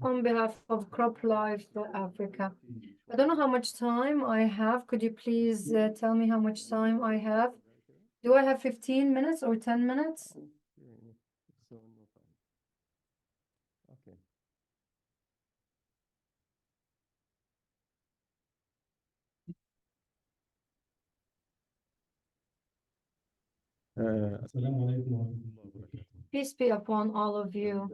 on behalf of CropLife Africa. I don't know how much time I have. Could you please tell me how much time I have? Do I have 15 minutes or 10 minutes? Peace be upon all of you.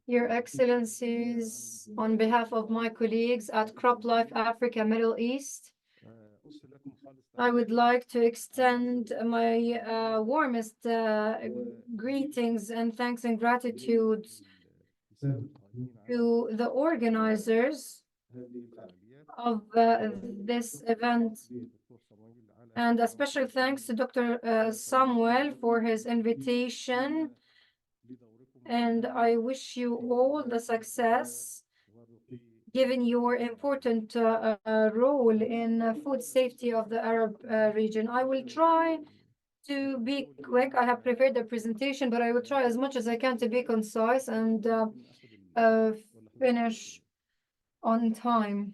Your Excellencies, on behalf of my colleagues at CropLife Africa Middle East, I would like to extend my warmest greetings and thanks and gratitude to the organizers of this event. And a special thanks to Dr. Samuel for his invitation. And I wish you all the success given your important role in food safety of the Arab region. I will try to be quick. I have prepared the presentation, but I will try as much as I can to be concise and finish on time.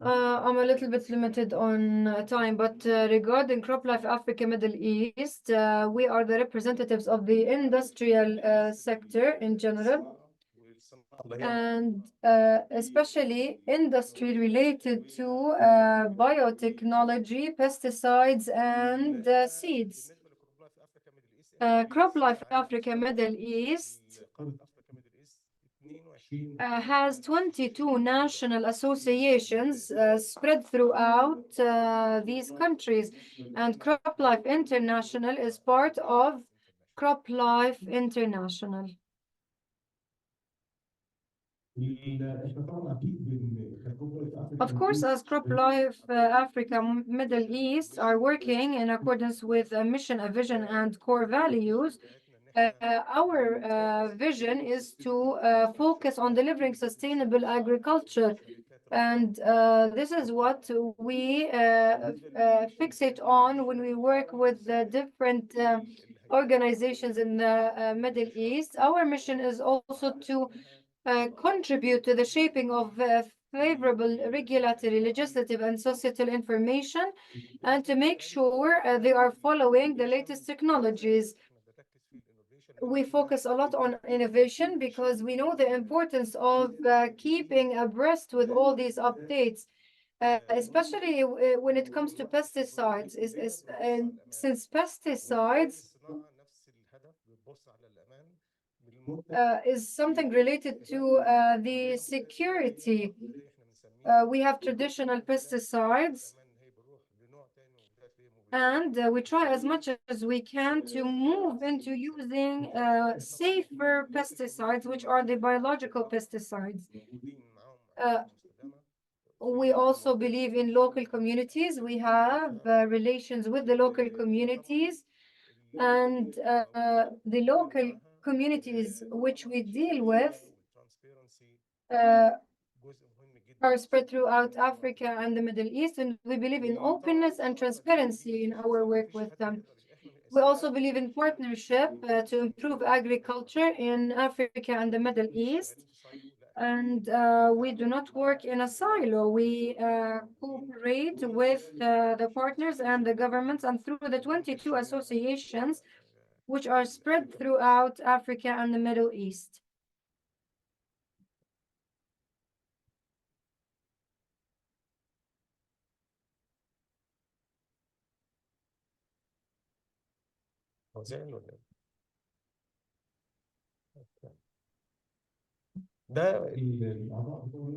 I'm a little bit limited on time, but regarding CropLife Africa Middle East, we are the representatives of the industrial sector in general, and especially industry related to biotechnology, pesticides, and seeds. CropLife Africa Middle East has 22 national associations spread throughout these countries, and CropLife International is part of CropLife International. Of course, as CropLife Africa Middle East are working in accordance with a mission, a vision, and core values, our vision is to focus on delivering sustainable agriculture. And this is what we fixate on when we work with the different organizations in the Middle East. Our mission is also to contribute to the shaping of favorable regulatory, legislative, and societal information, and to make sure they are following the latest technologies. We focus a lot on innovation because we know the importance of keeping abreast with all these updates, especially when it comes to pesticides. And since pesticides is something related to the security, we have traditional pesticides. And we try as much as we can to move into using safer pesticides, which are the biological pesticides. We also believe in local communities. We have relations with the local communities, and the local communities which we deal with are spread throughout Africa and the Middle East, and we believe in openness and transparency in our work with them. We also believe in partnership to improve agriculture in Africa and the Middle East. And we do not work in a silo. We cooperate with the partners and the governments, and through the 22 associations which are spread throughout Africa and the Middle East.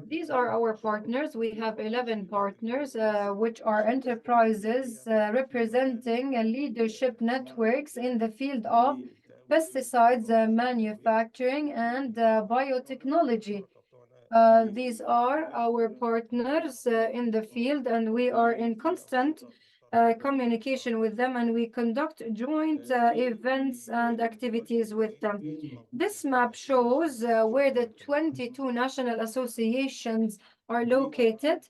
These are our partners. We have 11 partners, which are enterprises representing leadership networks in the field of pesticides manufacturing and biotechnology. These are our partners in the field, and we are in constant communication with them, and we conduct joint events and activities with them. This map shows where the 22 national associations are located.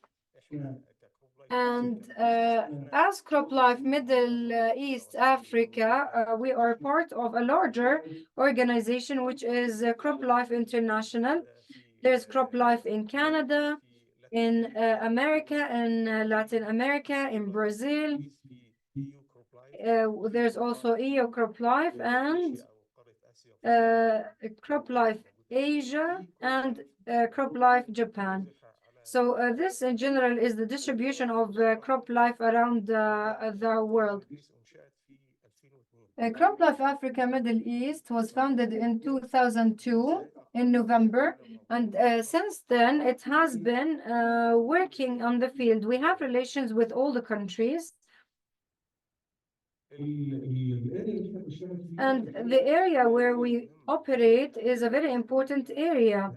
And as CropLife Middle East Africa, we are part of a larger organization, which is CropLife International. There's CropLife in Canada, in America, in Latin America, in Brazil. There's also EU CropLife and CropLife Asia and CropLife Japan. So this in general is the distribution of CropLife around the world. CropLife Africa Middle East was founded in 2002 in November, and since then it has been working on the field. We have relations with all the countries. And the area where we operate is a very important area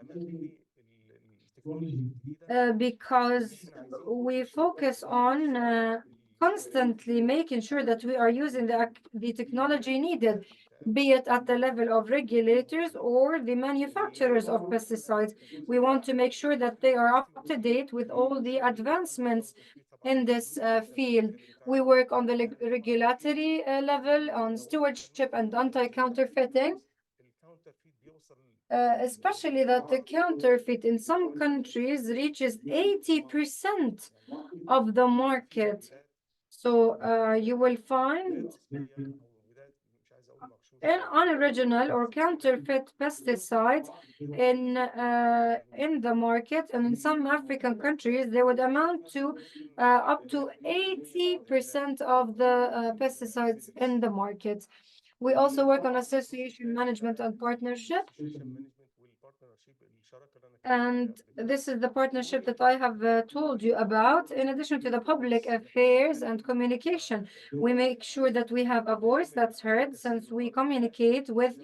because we focus on constantly making sure that we are using the technology needed, be it at the level of regulators or the manufacturers of pesticides. We want to make sure that they are up to date with all the advancements in this field. We work on the regulatory level, on stewardship and anti-counterfeiting. Especially that the counterfeit in some countries reaches 80% of the market. So you will find an unoriginal or counterfeit pesticides in the market, and in some African countries they would amount to up to 80% of the pesticides in the market. We also work on association management and partnership. And this is the partnership that I have told you about. In addition to the public affairs and communication, we make sure that we have a voice that's heard since we communicate with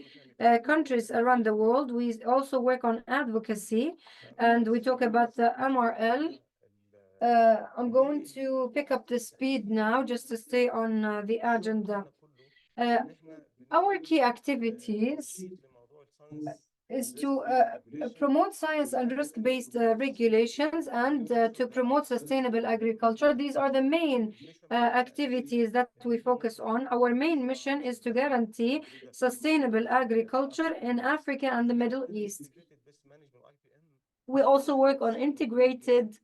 countries around the world. We also work on advocacy, and we talk about the MRL. I'm going to pick up the speed now just to stay on the agenda. Our key activities is to promote science and risk-based regulations and to promote sustainable agriculture. These are the main activities that we focus on. Our main mission is to guarantee sustainable agriculture in Africa and the Middle East. We also work on integrated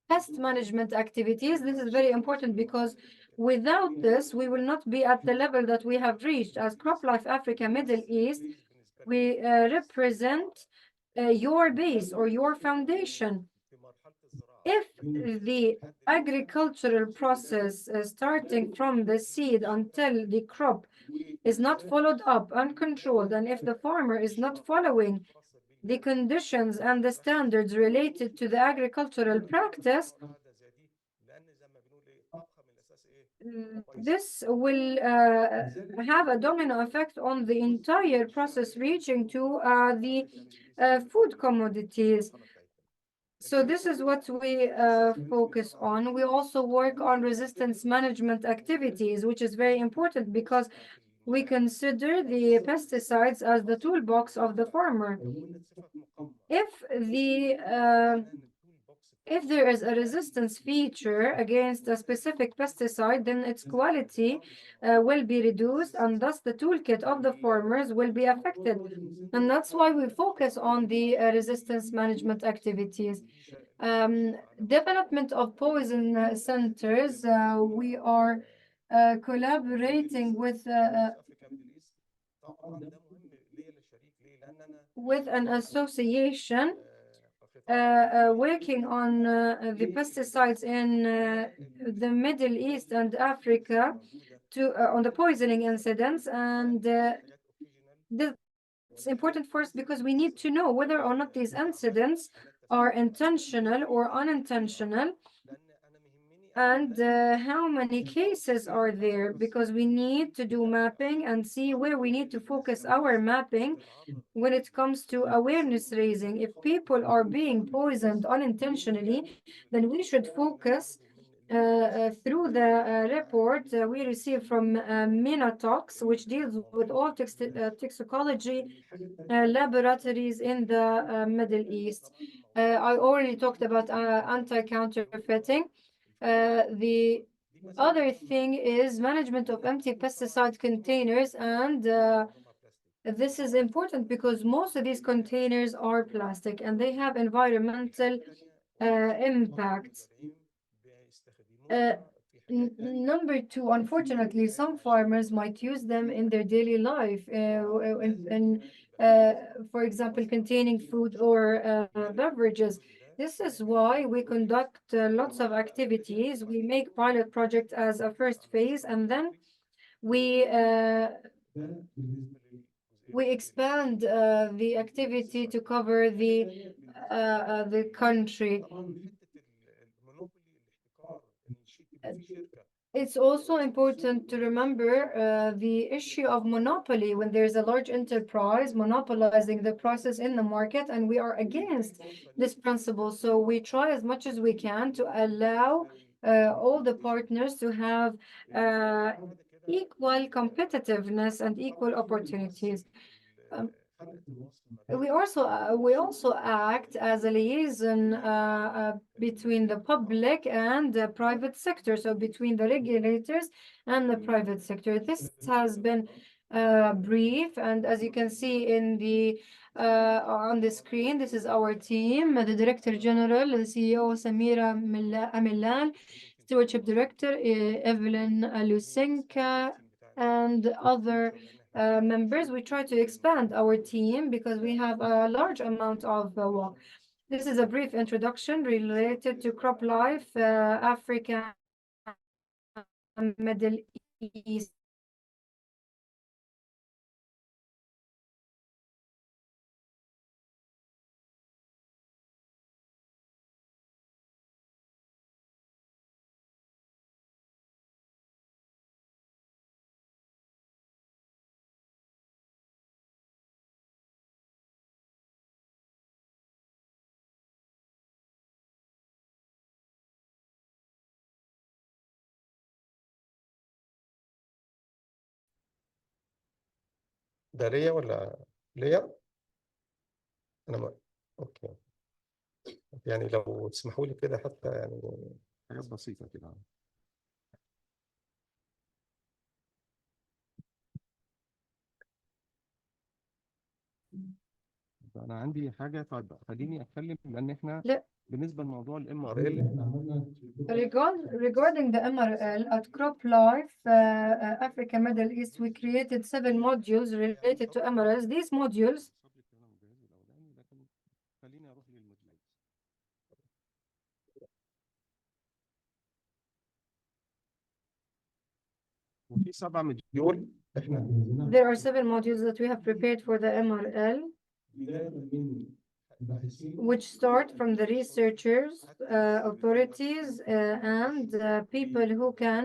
pest management activities. This is very important because without this, we will not be at the level that we have reached. As CropLife Africa Middle East, we represent your base or your foundation. If the agricultural process starting from the seed until the crop is not followed up and controlled, and if the farmer is not following the conditions and the standards related to the agricultural practice, this will have a domino effect on the entire process, reaching to the food commodities. So this is what we focus on. We also work on resistance management activities, which is very important because we consider the pesticides as the toolbox of the farmer. If there is a resistance feature against a specific pesticide, then its quality will be reduced, and thus the toolkit of the farmers will be affected. And that's why we focus on the resistance management activities. Development of poison centers, we are collaborating with an association working on the pesticides in the Middle East and Africa on the poisoning incidents. And it's important for us because we need to know whether or not these incidents are intentional or unintentional. and how many cases are there, because we need to do mapping and see where we need to focus our mapping when it comes to awareness raising. If people are being poisoned unintentionally, then we should focus through the report we received from Minatox, which deals with all toxicology laboratories in the Middle East. I already talked about anti-counterfeiting. The other thing is management of empty pesticide containers, and this is important because most of these containers are plastic and they have environmental impacts. Uh, Number two, unfortunately, some farmers might use them in their daily life, for example, containing food or beverages. This is why we conduct lots of activities. We make pilot projects as a first phase, and then we uh, we expand the activity to cover the country. It's also important to remember the issue of monopoly when there's a large enterprise monopolizing the process in the market, and we are against this principle. So we try as much as we can to allow all the partners to have uh, equal competitiveness and equal opportunities. Um, we also act as a liaison between the public and the private sector, so between the regulators and the private sector. This has been brief, and as you can see in the on the screen, this is our team: the Director General, the CEO Samira Amilal, Stewardship Director Evelyn Lusenka, and other members. We try to expand our team because we have a large amount of work. This is a brief introduction related to crop life, Africa, Middle East. ده ليا ولا ليا؟ أنا ما... أوكي، يعني لو تسمحوا لي كده حتى يعني حاجات بسيطة كده. أنا عندي حاجة، طيب خليني أتكلم لأن إحنا لا. بالنسبة لموضوع الام ار ال إحنا عملنا Regarding the MRL at Crop Life Africa Middle East, we created 7 modules related to MRLs. These modules خليني أروح للموديولات. وفي 7 مديول إحنا there are 7 modules that we have prepared for the MRL, which start from the researchers, authorities, and people who can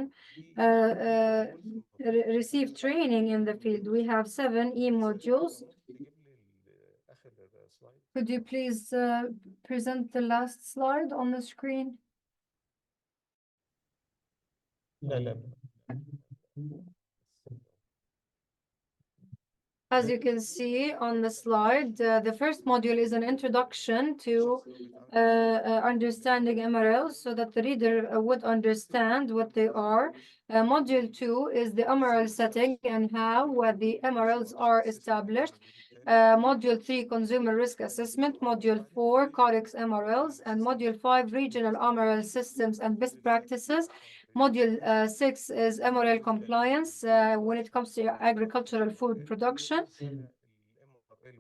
receive training in the field. We have 7 e-modules. Could you please present the last slide on the screen? لا لا. As you can see on the slide, the first module is an introduction to understanding MRLs so that the reader would understand what they are. Module 2 is the MRL setting and how the MRLs are established. Module 3, consumer risk assessment. Module 4, Codex MRLs. And Module 5, regional MRL systems and best practices. Module 6 is MRL compliance when it comes to agricultural food production.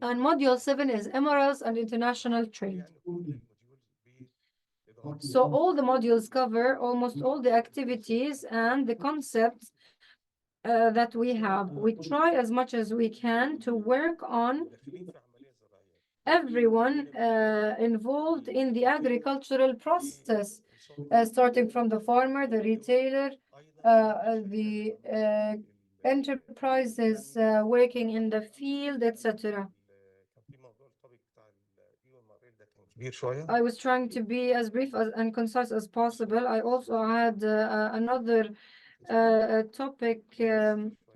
And Module 7 is MRLs and international trade. So all the modules cover almost all the activities and the concepts that we have. We try as much as we can to work on everyone involved in the agricultural process. starting from the farmer, the retailer, the enterprises working in the field, etc. I was trying to be as brief and concise as possible. I also had another topic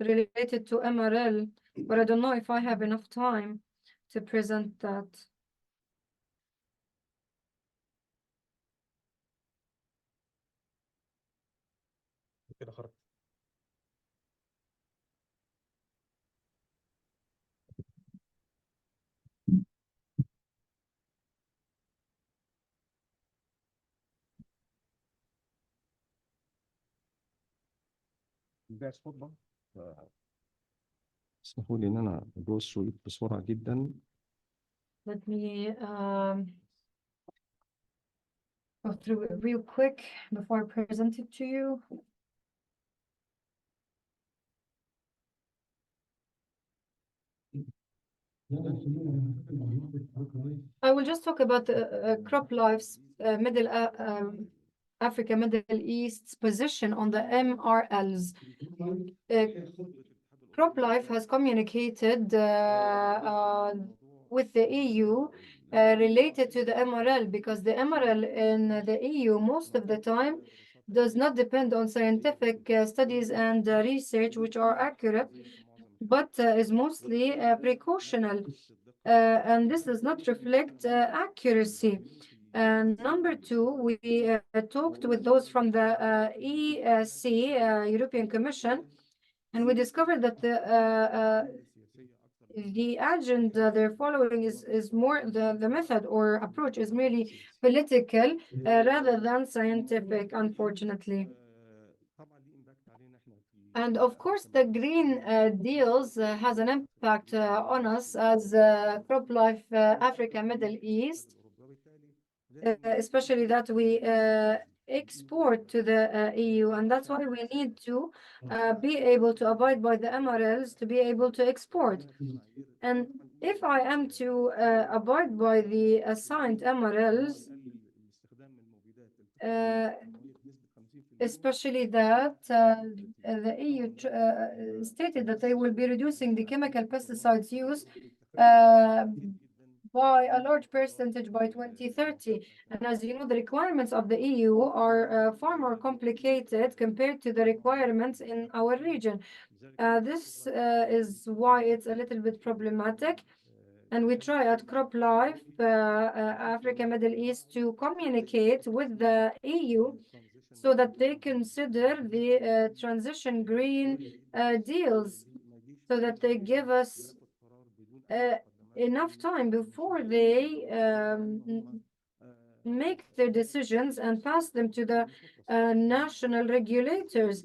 related to MRL, but I don't know if I have enough time to present that. اسمحوا لي ان انا go through it بسرعه جدا. Let me go through it real quick before I present it to you. I will just talk about crop life's Africa, Middle East's position on the MRLs. CropLife has communicated with the EU related to the MRL, because the MRL in the EU most of the time does not depend on scientific studies and research which are accurate, but is mostly precautional, and this does not reflect accuracy. And number two, we talked with those from the EC, European Commission, and we discovered that the agenda they're following is more, the method or approach is merely political rather than scientific, unfortunately. And of course, the green deals has an impact on us as CropLife Africa, Middle East, especially that we export to the EU, and that's why we need to be able to abide by the MRLs to be able to export. And if I am to abide by the assigned MRLs, especially that the EU stated that they will be reducing the chemical pesticides use by a large percentage by 2030. And as you know, the requirements of the EU are far more complicated compared to the requirements in our region. This is why it's a little bit problematic. And we try at CropLife Africa, Middle East to communicate with the EU so that they consider the transition green deals, so that they give us enough time before they make their decisions and pass them to the national regulators.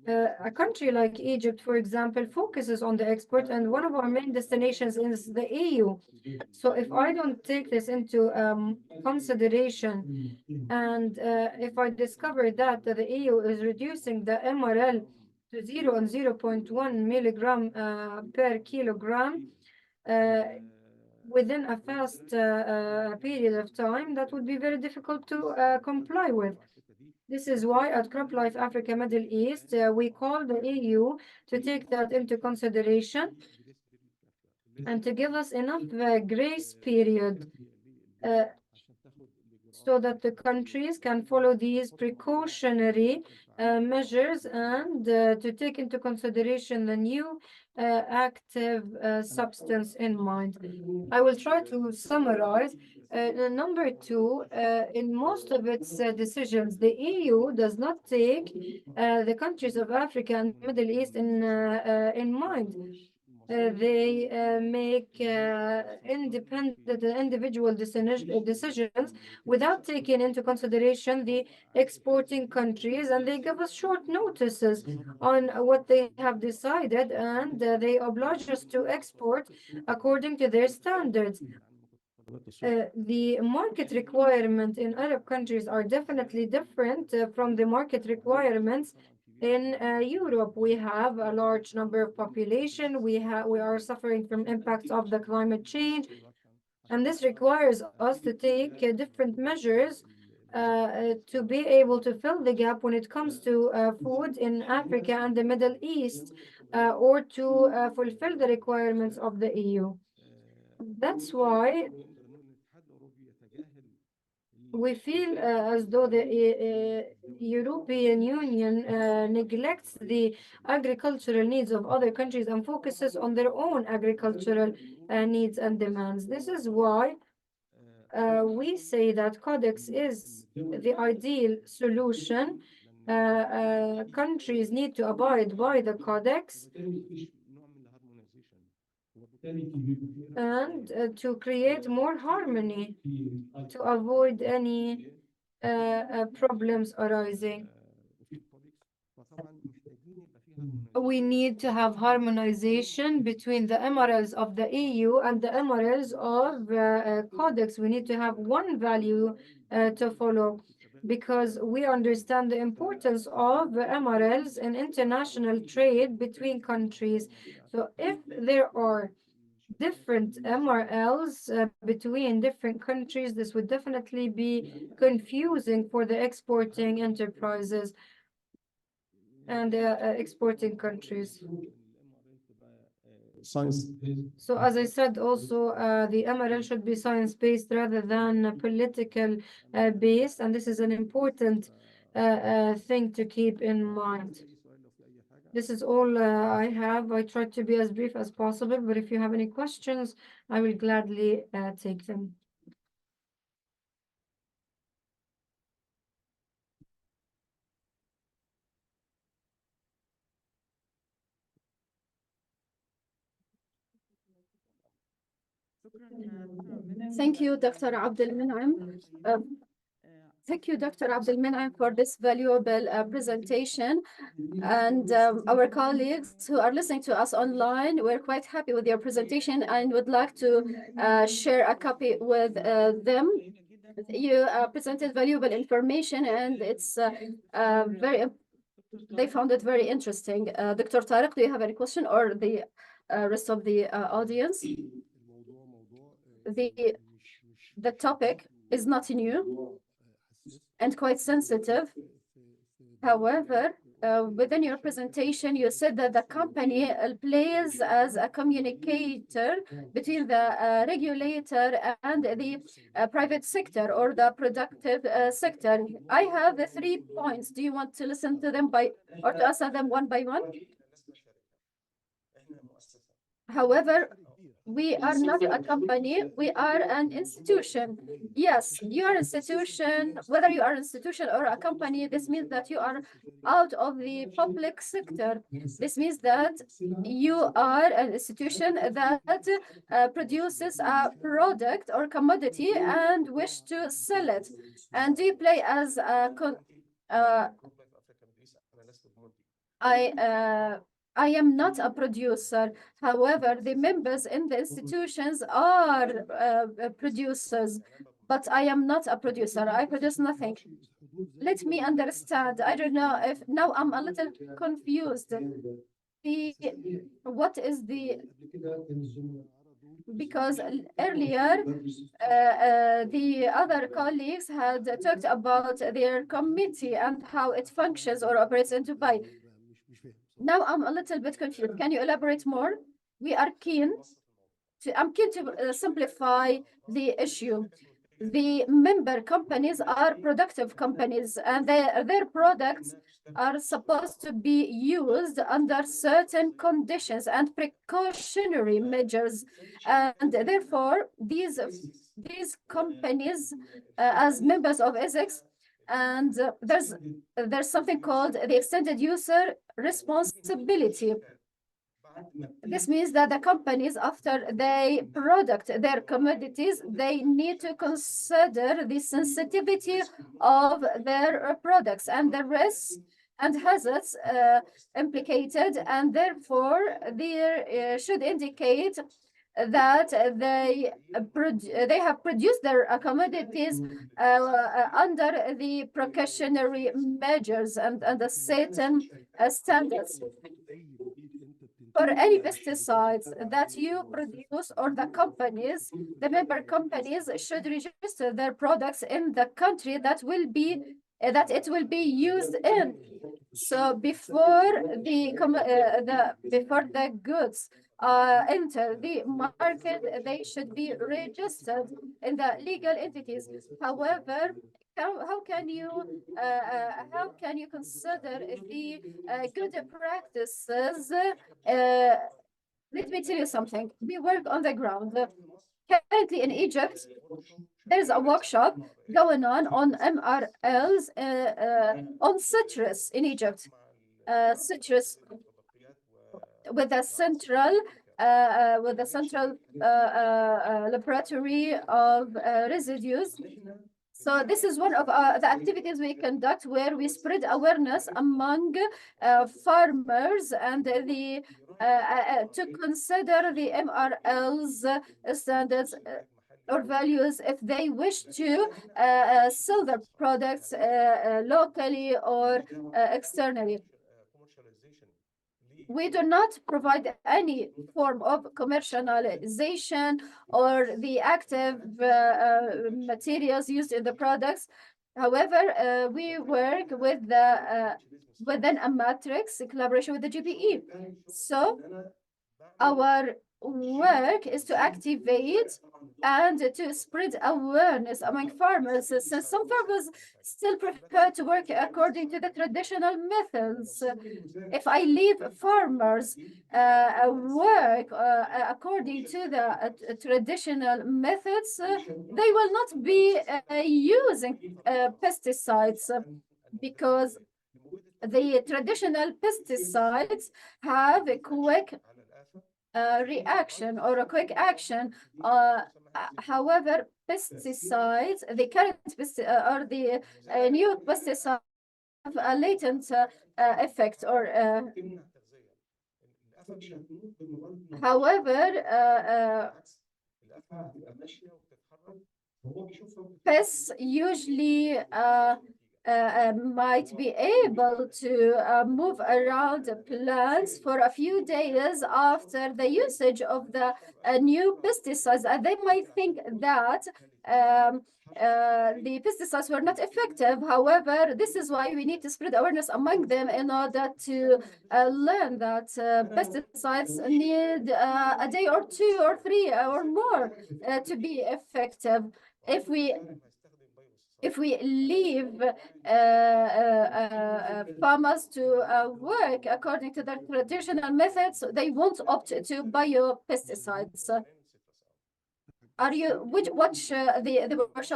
A country like Egypt, for example, focuses on the export, and one of our main destinations is the EU. So if I don't take this into consideration, and if I discover that the EU is reducing the MRL to 0 and 0.1 milligram per kilogram within a fast period of time, that would be very difficult to comply with. This is why at CropLife Africa, Middle East, we call the EU to take that into consideration and to give us enough grace period so that the countries can follow these precautionary measures and to take into consideration the new active substance in mind. I will try to summarize. Number two, in most of its decisions, the EU does not take the countries of Africa and Middle East in mind. They make independent individual decisions without taking into consideration the exporting countries, and they give us short notices on what they have decided, and they oblige us to export according to their standards. The market requirement in Arab countries are definitely different from the market requirements in Europe. We have a large number of population. We are suffering from impacts of the climate change, and this requires us to take different measures to be able to fill the gap when it comes to food in Africa and the Middle East, or to fulfill the requirements of the EU. That's why we feel as though the European Union neglects the agricultural needs of other countries and focuses on their own agricultural needs and demands. This is why we say that Codex is the ideal solution. Countries need to abide by the Codex and to create more harmony, to avoid any problems arising. We need to have harmonization between the MRLs of the EU and the MRLs of Codex. We need to have one value to follow, because we understand the importance of MRLs in international trade between countries. So if there are different MRLs between different countries, this would definitely be confusing for the exporting enterprises and exporting countries. So as I said, also the MRL should be science-based rather than political based, and this is an important thing to keep in mind. This is all I have. I tried to be as brief as possible, but if you have any questions, I will gladly take them. Thank you, Dr. Abdelmenaim. Thank you, Dr. Abdelmenaim, for this valuable presentation. And our colleagues who are listening to us online, we're quite happy with your presentation and would like to share a copy with them. You presented valuable information, and it's they found it very interesting. Dr. Tariq, do you have any question, or the rest of the audience? The topic is not new and quite sensitive. However, within your presentation, you said that the company plays as a communicator between the regulator and the private sector or the productive sector. I have 3 points. Do you want to listen to them or to answer them one by one? However, we are not a company, we are an institution. Yes, you are an institution. Whether you are an institution or a company, this means that you are out of the public sector. This means that you are an institution that produces a product or commodity and wish to sell it. And do you play as a I am not a producer. However, the members in the institutions are producers, but I am not a producer. I produce nothing. Let me understand. I don't know if now I'm a little confused. What is the, because earlier the other colleagues had talked about their committee and how it functions or operates in Dubai. Now I'm a little bit confused. Can you elaborate more? I'm keen to simplify the issue. The member companies are productive companies, and their products are supposed to be used under certain conditions and precautionary measures. And therefore, these companies, as members of ESEX, and there's something called the extended user responsibility. This means that the companies, after they product their commodities, they need to consider the sensitivity of their products and the risks and hazards implicated, and therefore they should indicate that they have produced their commodities under the precautionary measures and the certain standards. for any pesticides that you produce, or the companies, the member companies should register their products in the country that it will be used in. So before the goods enter the market, they should be registered in the legal entities. However, how can you consider the good practices? Let me tell you something. We work on the ground. Currently in Egypt, there's a workshop going on MRLs on citrus in Egypt. Citrus with a central laboratory of residues. So this is one of the activities we conduct, where we spread awareness among farmers and to consider the MRL's standards or values if they wish to sell their products locally or externally. We do not provide any form of commercialization or the active materials used in the products. However, we work within a matrix in collaboration with the GPE. So our work is to activate and to spread awareness among farmers, since some farmers still prefer to work according to the traditional methods. If I leave farmers work according to the traditional methods, they will not be using pesticides, because the traditional pesticides have a quick reaction or a quick action. However, pesticides, the current or the new pesticides have a latent effect, or however, pests usually might be able to move around plants for a few days after the usage of the new pesticides, and they might think that the pesticides were not effective. However, this is why we need to spread awareness among them in order to learn that pesticides need a day or 2 or 3 or more to be effective. If we leave farmers to work according to their traditional methods, they won't opt to biopesticides.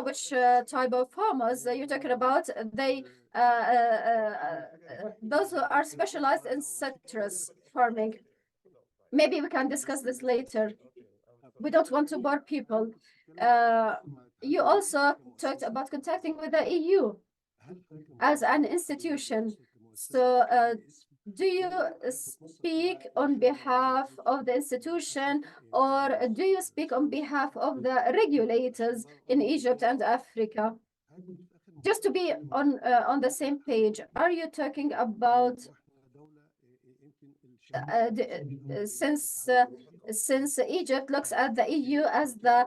Which type of farmers you're talking about? Those who are specialized in citrus farming. Maybe we can discuss this later. We don't want to bore people. You also talked about contacting with the EU as an institution. So do you speak on behalf of the institution, or do you speak on behalf of the regulators in Egypt and Africa? Just to be on the same page, are you talking about since Egypt looks at the EU as the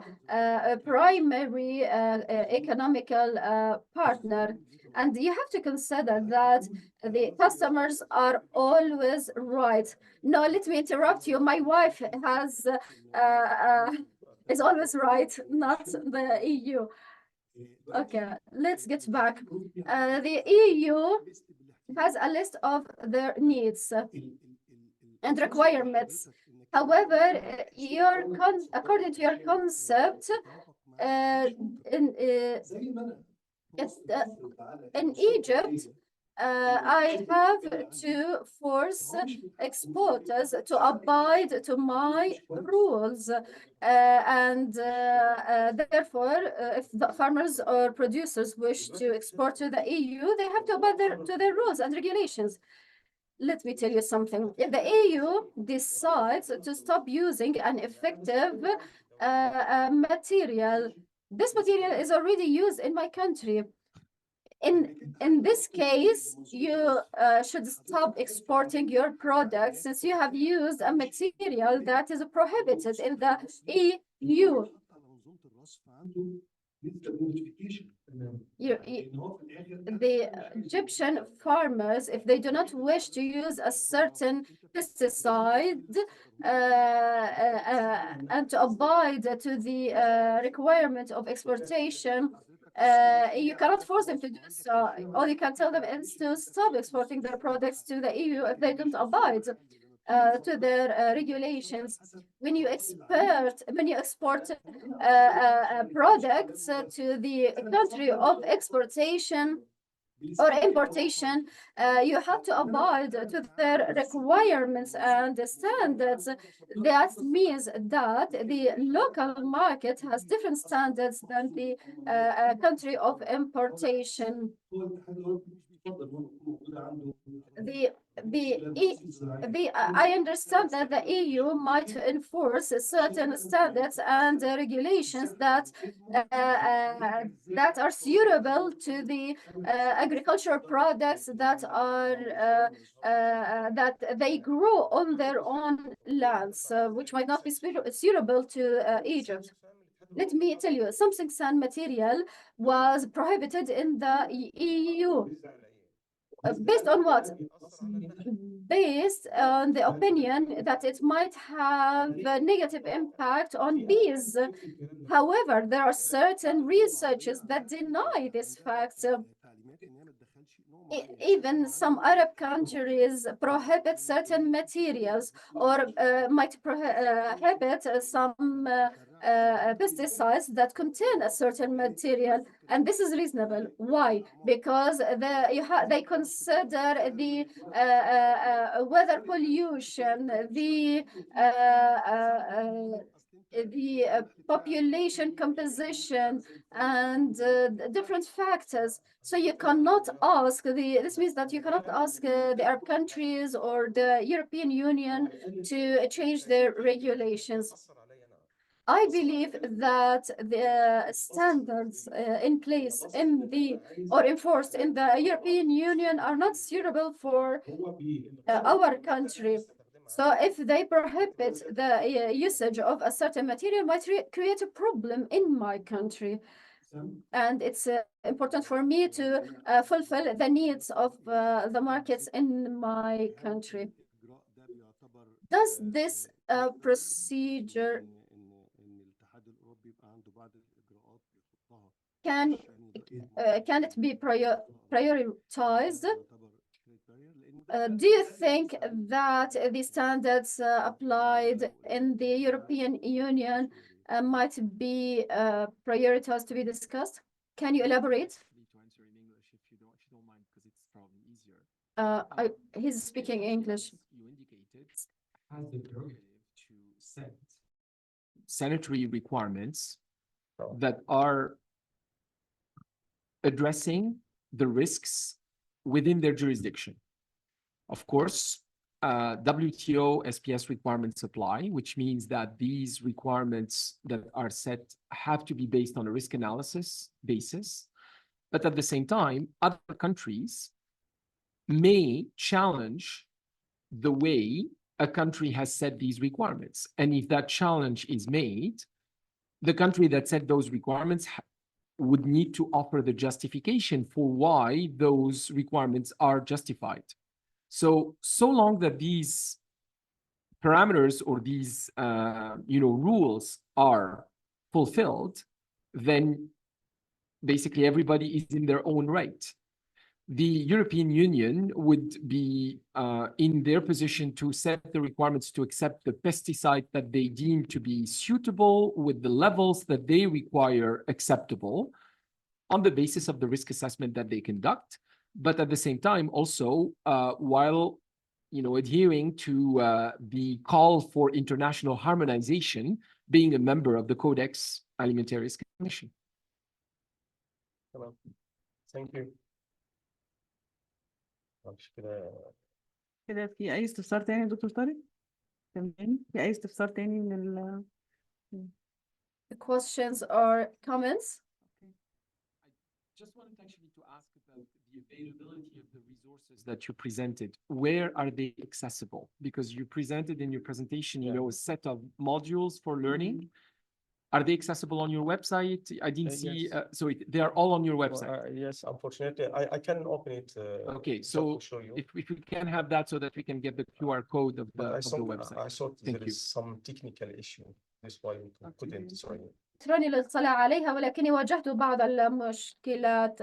primary economical partner, and you have to consider that the customers are always right. No, let me interrupt you. My wife is always right, not the EU. Okay, let's get back. The EU has a list of their needs and requirements. However, according to your concept, in Egypt, I have to force exporters to abide to my rules, and therefore, if the farmers or producers wish to export to the EU, they have to abide to their rules and regulations. Let me tell you something. If the EU decides to stop using an effective material, this material is already used in my country. In this case, you should stop exporting your products since you have used a material that is prohibited in the EU. The Egyptian farmers, if they do not wish to use a certain pesticide and to abide to the requirement of exportation, you cannot force them to do so. All you can tell them is to stop exporting their products to the EU if they don't abide to their regulations. When you export products to the country of exportation or importation, you have to abide to their requirements and standards. That means that the local market has different standards than the country of importation. I understand that the EU might enforce certain standards and regulations that are suitable to the agricultural products that are that they grow on their own lands, which might not be suitable to Egypt. Let me tell you, something sand material was prohibited in the EU. Based on what? Based on the opinion that it might have a negative impact on bees. However, there are certain researchers that deny this fact. Even some Arab countries prohibit certain materials or might prohibit some pesticides that contain a certain material, and this is reasonable. Why? Because they consider the weather pollution, the population composition, and different factors. So you cannot ask this means that you cannot ask the Arab countries or the European Union to change their regulations. I believe that the standards in place or enforced in the European Union are not suitable for our country. So if they prohibit the usage of a certain material, might create a problem in my country. And it's important for me to fulfill the needs of the markets in my country. Does this procedure can it be prioritized? Do you think that the standards applied in the European Union might be prioritized to be discussed? Can you elaborate? He's speaking English. Has the prerogative to set sanitary requirements that are addressing the risks within their jurisdiction. Of course, WTO SPS requirements apply, which means that these requirements that are set have to be based on a risk analysis basis. But at the same time, other countries may challenge the way a country has set these requirements. And if that challenge is made, the country that set those requirements would need to offer the justification for why those requirements are justified. So long that these parameters or these rules are fulfilled, then basically everybody is in their own right. The European Union would be in their position to set the requirements to accept the pesticide that they deem to be suitable with the levels that they require acceptable on the basis of the risk assessment that they conduct. But at the same time, also, while adhering to the call for international harmonization, being a member of the Codex Alimentarius Commission. Thank you. كده في أي استفسار تاني يا دكتور طارق؟ تمام، في أي استفسار تاني من questions or comments? Just wanted actually to ask about the availability of the resources that you presented, where are they accessible? Because you presented in your presentation, you know, a set of modules for learning. Are they accessible on your website? I didn't see, Yes. so they are all on your Well, website. yes, unfortunately, I can open it. Okay, just so to show you. if we can have that so that we can get the QR code of But the website. I thought Thank there you. is some technical issue. That's why we couldn't. Sorry. يسرني الاطلاع عليها ولكني واجهت بعض المشكلات.